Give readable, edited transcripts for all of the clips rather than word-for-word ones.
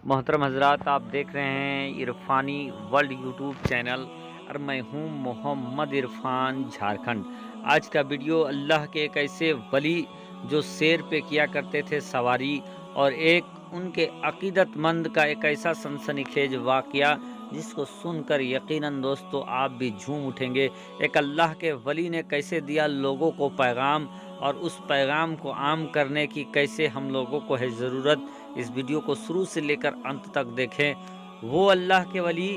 मोहतरम हजरात, आप देख रहे हैं इरफानी वर्ल्ड यूट्यूब चैनल और मैं हूं मोहम्मद इरफान झारखंड। आज का वीडियो अल्लाह के एक ऐसे वली जो शेर पे किया करते थे सवारी, और एक उनके अकीदतमंद का एक ऐसा सनसनीखेज वाक़या जिसको सुनकर यकीनन दोस्तों आप भी झूम उठेंगे। एक अल्लाह के वली ने कैसे दिया लोगों को पैगाम, और उस पैगाम को आम करने की कैसे हम लोगों को है ज़रूरत। इस वीडियो को शुरू से लेकर अंत तक देखें। वो अल्लाह के वली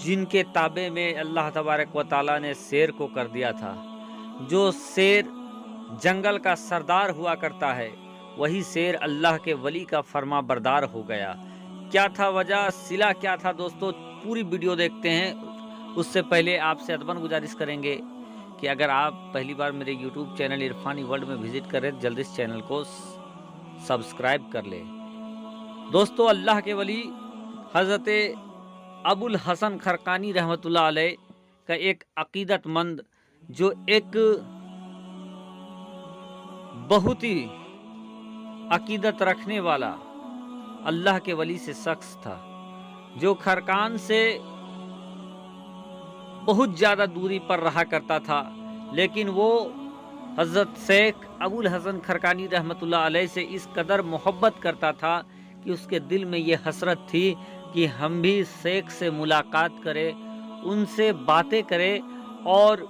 जिनके ताबे में अल्लाह तबारक व ताला ने शेर को कर दिया था। जो शेर जंगल का सरदार हुआ करता है, वही शेर अल्लाह के वली का फर्मा बरदार हो गया। क्या था वजह, सिला क्या था दोस्तों, पूरी वीडियो देखते हैं। उससे पहले आपसे अदबन गुजारिश करेंगे कि अगर आप पहली बार मेरे यूट्यूब चैनल इरफानी वर्ल्ड में विजिट करें तो जल्दी इस चैनल को सब्सक्राइब कर ले। दोस्तों, अल्लाह के वली हज़रत अबुल हसन खरकानी रहमतुल्लाह अलैह का एक अकीदतमंद, जो एक बहुत ही अकीदत रखने वाला अल्लाह के वली से शख्स था, जो खरकान से बहुत ज़्यादा दूरी पर रहा करता था। लेकिन वो हज़रत शेख अबुल हसन खरकानी रहमतुल्लाह अलैह से इस कदर मोहब्बत करता था कि उसके दिल में ये हसरत थी कि हम भी शेख से मुलाकात करें, उनसे बातें करें और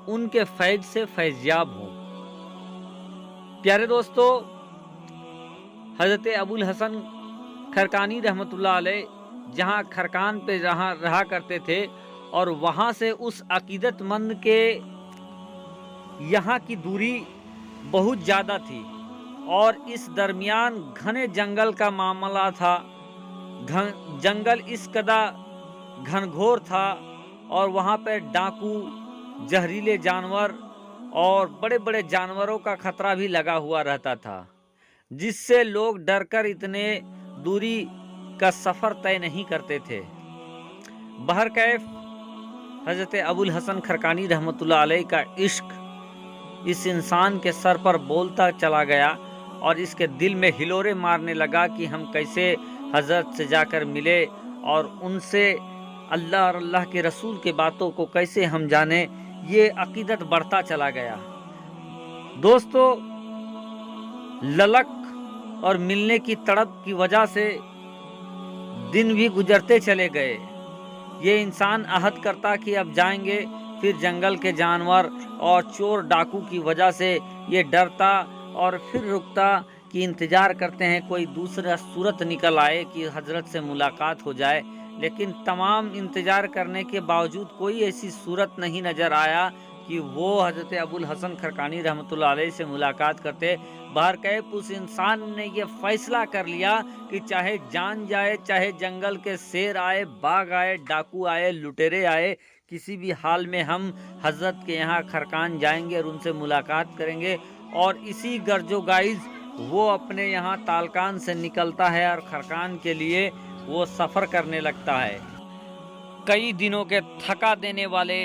उनके फैज़ से फैज़याब हों। प्यारे दोस्तों, हज़रत अबुल हसन खरकानी रहमतुल्लाह अलैह जहाँ खरकान पे रहा करते थे, और वहाँ से उस अकीदतमंद के यहाँ की दूरी बहुत ज़्यादा थी, और इस दरमियान घने जंगल का मामला था। जंगल इस कदर घनघोर था, और वहाँ पर डाकू, जहरीले जानवर और बड़े बड़े जानवरों का खतरा भी लगा हुआ रहता था, जिससे लोग डरकर इतने दूरी का सफ़र तय नहीं करते थे। बहरकैफ हज़रत अबुल हसन खरकानी रहमतुल्लाह अलैह का इश्क इस इंसान के सर पर बोलता चला गया, और इसके दिल में हिलोरे मारने लगा कि हम कैसे हज़रत से जाकर मिले और उनसे अल्लाह और अल्लाह के रसूल के बातों को कैसे हम जाने। ये अकीदत बढ़ता चला गया। दोस्तों, ललक और मिलने की तड़प की वजह से दिन भी गुजरते चले गए। ये इंसान अहद करता कि अब जाएंगे, फिर जंगल के जानवर और चोर डाकू की वजह से ये डरता और फिर रुकता कि इंतज़ार करते हैं कोई दूसरा सूरत निकल आए कि हज़रत से मुलाकात हो जाए। लेकिन तमाम इंतज़ार करने के बावजूद कोई ऐसी सूरत नहीं नज़र आया कि वो हज़रत अबुल हसन खरकानी रहमतुल्लाह अलैह से मुलाकात करते। बहरकैफ उस इंसान ने ये फ़ैसला कर लिया कि चाहे जान जाए, चाहे जंगल के शेर आए, बाघ आए, डाकू आए, लुटेरे आए, किसी भी हाल में हम हज़रत के यहाँ खरकान जाएंगे और उनसे मुलाकात करेंगे। और इसी गर्जोगाइज वो अपने यहाँ तालकान से निकलता है और खरकान के लिए वो सफ़र करने लगता है। कई दिनों के थका देने वाले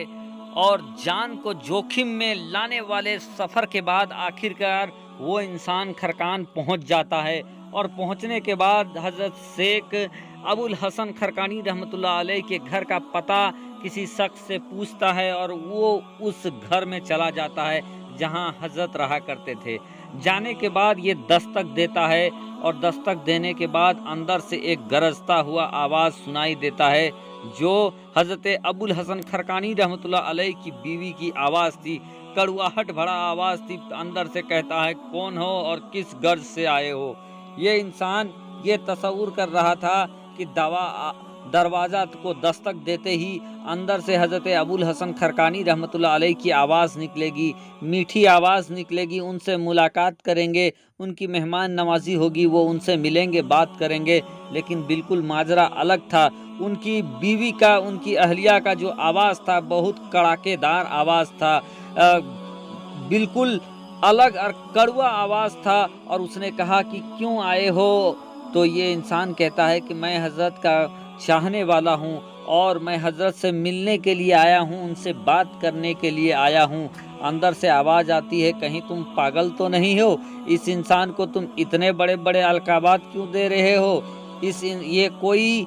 और जान को जोखिम में लाने वाले सफ़र के बाद आखिरकार वो इंसान खरकान पहुंच जाता है, और पहुंचने के बाद हज़रत शेख अबुल हसन खरकानी रहमतुल्लाह अलैह के घर का पता किसी शख्स से पूछता है, और वो उस घर में चला जाता है जहां हज़रत रहा करते थे। जाने के बाद ये दस्तक देता है, और दस्तक देने के बाद अंदर से एक गरजता हुआ आवाज़ सुनाई देता है, जो हज़रत अबुल हसन खरकानी रहमतुल्लाह अलैह की बीवी की आवाज़ थी। कड़वाहट भरा आवाज़ थी, अंदर से कहता है, कौन हो और किस गर्ज से आए हो। ये इंसान ये तसव्वुर कर रहा था कि दरवाज़ा को दस्तक देते ही अंदर से हज़रत अबुल हसन खरकानी रहमतुल्लाह अलैह की आवाज़ निकलेगी, मीठी आवाज़ निकलेगी, उनसे मुलाकात करेंगे, उनकी मेहमान नवाजी होगी, वो उनसे मिलेंगे, बात करेंगे। लेकिन बिल्कुल माजरा अलग था। उनकी बीवी का, उनकी अहलिया का जो आवाज़ था, बहुत कड़ाकेदार आवाज़ था, बिल्कुल अलग और कड़वा आवाज़ था। और उसने कहा कि क्यों आए हो? तो ये इंसान कहता है कि मैं हज़रत का चाहने वाला हूँ, और मैं हज़रत से मिलने के लिए आया हूँ, उनसे बात करने के लिए आया हूँ। अंदर से आवाज़ आती है, कहीं तुम पागल तो नहीं हो? इस इंसान को तुम इतने बड़े बड़े अलकाबात क्यों दे रहे हो? یہ کوئی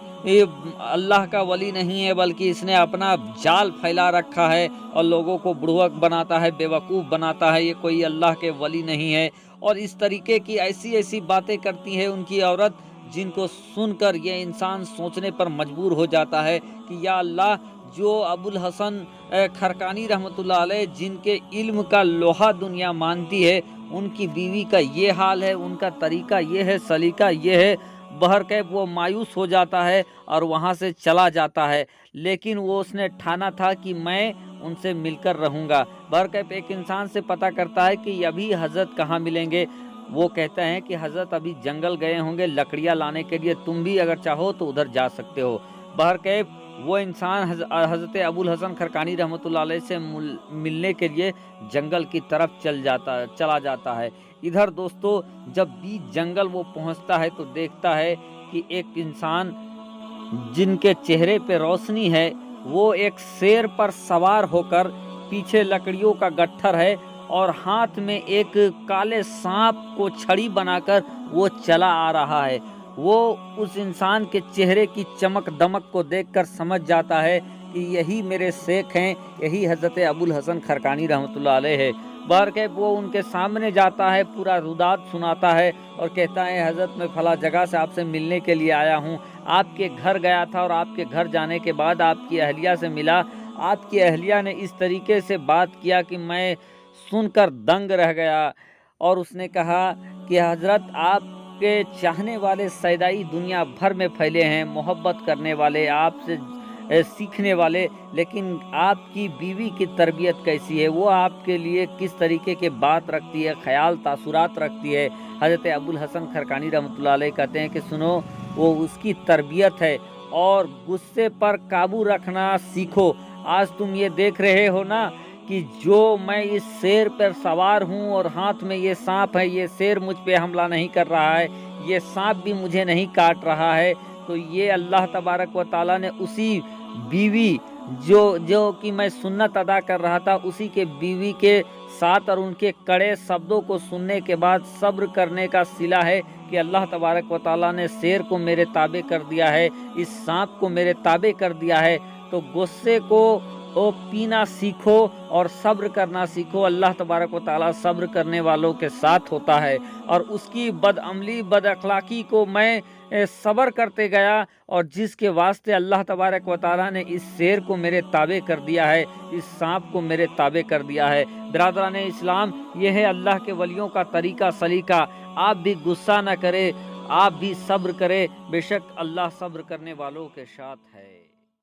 اللہ کا ولی نہیں ہے، بلکہ اس نے اپنا جال پھیلا رکھا ہے اور لوگوں کو بڑھوک بناتا ہے، بیوقوف بناتا ہے، یہ کوئی اللہ کے ولی نہیں ہے۔ اور اس طریقے کی ایسی ایسی باتیں کرتی ہے ان کی عورت، جن کو سن کر یہ انسان سوچنے پر مجبور ہو جاتا ہے کہ یا اللہ، جو ابوالحسن کھرکانی رحمۃ اللہ علیہ جن کے علم کا لوہا دنیا مانتی ہے، ان کی بیوی کا یہ حال ہے، ان کا طریقہ یہ ہے، سلیقہ یہ ہے۔ بہرکیف وہ مایوس ہو جاتا ہے اور وہاں سے چلا جاتا ہے، لیکن اس نے ٹھانا تھا کہ میں ان سے مل کر رہوں گا۔ بہرکیف ایک انسان سے پتہ کرتا ہے کہ ابھی حضرت کہاں ملیں گے۔ وہ کہتے ہیں کہ حضرت ابھی جنگل گئے ہوں گے لکڑیاں لانے کے لیے، تم بھی اگر چاہو تو ادھر جا سکتے ہو۔ بہرکیف وہ انسان حضرت ابوالحسن کھرکانی رحمۃ اللہ علیہ سے ملنے کے لیے جنگل کی طرف چلا جاتا ہے۔ ادھر دوستو جب بیچ جنگل وہ پہنچتا ہے تو دیکھتا ہے کہ ایک انسان جن کے چہرے پہ روشنی ہے، وہ ایک شیر پر سوار ہو کر، پیچھے لکڑیوں کا گٹھر ہے اور ہاتھ میں ایک کالے سانپ کو چھڑی بنا کر وہ چلا آ رہا ہے۔ وہ اس انسان کے چہرے کی چمک دمک کو دیکھ کر سمجھ جاتا ہے کہ یہی میرے شیخ ہیں، یہی حضرت ابوالحسن کھرکانی رحمۃ اللہ علیہ ہے۔ بہرکیف وہ ان کے سامنے جاتا ہے، پورا روداد سناتا ہے اور کہتا ہے حضرت میں فلاں جگہ سے آپ سے ملنے کے لیے آیا ہوں، آپ کے گھر گیا تھا اور آپ کے گھر جانے کے بعد آپ کی اہلیہ سے ملا، آپ کی اہلیہ نے اس طریقے سے بات کیا کہ میں سن کر دنگ رہ گیا، اور اس نے کہا کہ حضرت آپ کے چاہنے والے سیدائی دنیا بھر میں پھیلے ہیں، محبت کرنے والے، آپ سے سیکھنے والے، لیکن آپ کی بیوی کی تربیت کیسی ہے، وہ آپ کے لیے کس طریقے کے بات رکھتی ہے، خیال تاثرات رکھتی ہے۔ حضرت ابوالحسن کھرکانی رحمۃ اللہ علیہ کہتے ہیں کہ سنو، وہ اس کی تربیت ہے، اور غصے پر قابو رکھنا سیکھو۔ آج تم یہ دیکھ رہے ہو نا کہ جو میں اس شیر پر سوار ہوں اور ہاتھ میں یہ سانپ ہے، یہ شیر مجھ پہ حملہ نہیں کر رہا ہے، یہ سانپ بھی مجھے نہیں کاٹ رہا ہے، تو یہ اللہ تبارک و تعالیٰ نے اسی بیوی جو کہ میں سنت ادا کر رہا تھا، اسی کے بیوی کے ساتھ اور ان کے کڑے شبدوں کو سننے کے بعد صبر کرنے کا صلہ ہے کہ اللہ تبارک و تعالیٰ نے شیر کو میرے تابع کر دیا ہے، اس سانپ کو میرے تابع کر دیا ہے۔ تو غصے کو پینا سیکھو اور صبر کرنا سیکھو۔ اللہ تبارک و تعالیٰ صبر کرنے والوں کے ساتھ ہوتا ہے، اور اس کی بد عملی بد اخلاقی کو میں صبر کرتے گیا، اور جس کے واسطے اللہ تبارک و تعالیٰ نے اس شیر کو میرے تابع کر دیا ہے، اس سانپ کو میرے تابع کر دیا ہے۔ برادران اسلام، یہ ہے اللہ کے ولیوں کا طریقہ سلیقہ۔ آپ بھی غصہ نہ کرے، آپ بھی صبر کرے، بے شک اللہ صبر کرنے والوں کے ساتھ ہے۔